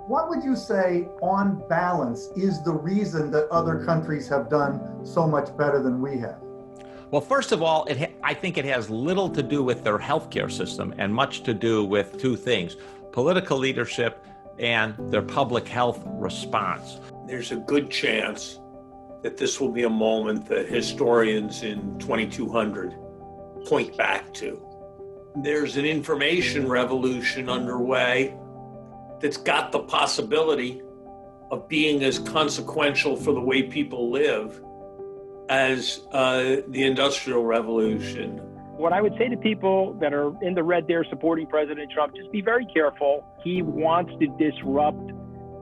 What would you say, on balance, is the reason that other countries have done so much better than we have? Well, first of all, I think it has little to do with their healthcare system and much to do with two things: political leadership and their public health response. There's a good chance that this will be a moment that historians in 2200 point back to. There's an information revolution underway that's got the possibility of being as consequential for the way people live as the Industrial Revolution. What I would say to people that are in the red there supporting President Trump, just be very careful. He wants to disrupt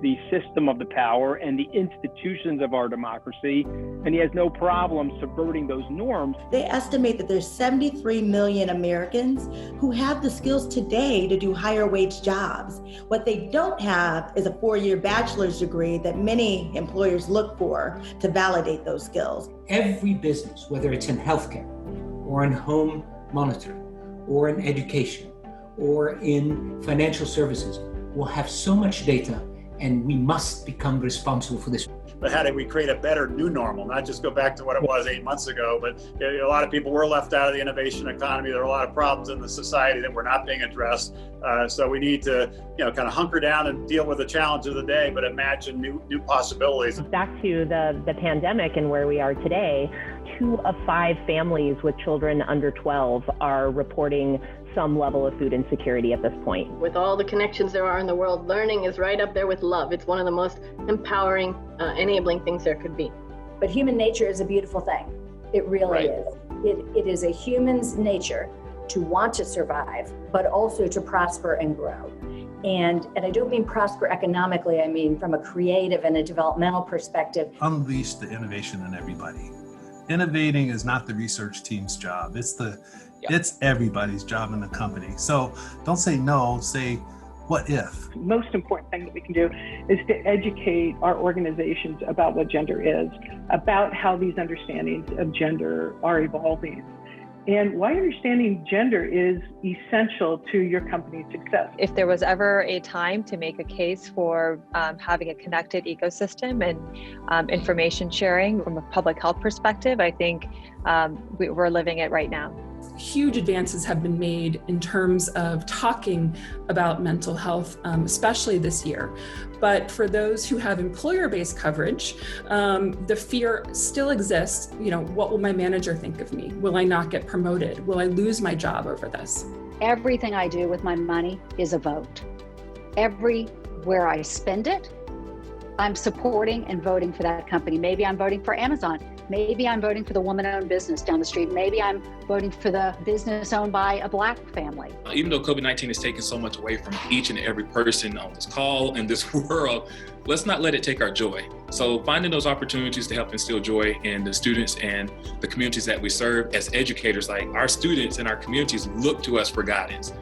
the system of the power and the institutions of our democracy, and he has no problem subverting those norms. They estimate that there's 73 million Americans who have the skills today to do higher wage jobs. What they don't have is a 4-year bachelor's degree that many employers look for to validate those skills. Every business, whether it's in healthcare or in home monitoring or in education or in financial services, will have so much data, and we must become responsible for this. But how do we create a better new normal, not just go back to what it was 8 months ago, but a lot of people were left out of the innovation economy. There are a lot of problems in the society that were not being addressed. So we need to, kind of hunker down and deal with the challenge of the day, but imagine new possibilities. Back to the pandemic and where we are today, 2 of 5 families with children under 12 are reporting some level of food insecurity at this point. With all the connections there are in the world, learning is right up there with love. It's one of the most empowering, enabling things there could be. But human nature is a beautiful thing. It really is. It is a human's nature to want to survive, but also to prosper and grow. And I don't mean prosper economically, I mean from a creative and a developmental perspective. Unleash the innovation in everybody. Innovating is not the research team's job. It's everybody's job in the company. So don't say no, say what if. The most important thing that we can do is to educate our organizations about what gender is, about how these understandings of gender are evolving, and why understanding gender is essential to your company's success. If there was ever a time to make a case for having a connected ecosystem and information sharing from a public health perspective, I think we're living it right now. Huge advances have been made in terms of talking about mental health, especially this year. But for those who have employer-based coverage, the fear still exists. What will my manager think of me? Will I not get promoted? Will I lose my job over this? Everything I do with my money is a vote. Everywhere I spend it, I'm supporting and voting for that company. Maybe I'm voting for Amazon. Maybe I'm voting for the woman-owned business down the street. Maybe I'm voting for the business owned by a Black family. Even though COVID-19 has taken so much away from each and every person on this call and this world, let's not let it take our joy. So finding those opportunities to help instill joy in the students and the communities that we serve as educators, like our students and our communities look to us for guidance.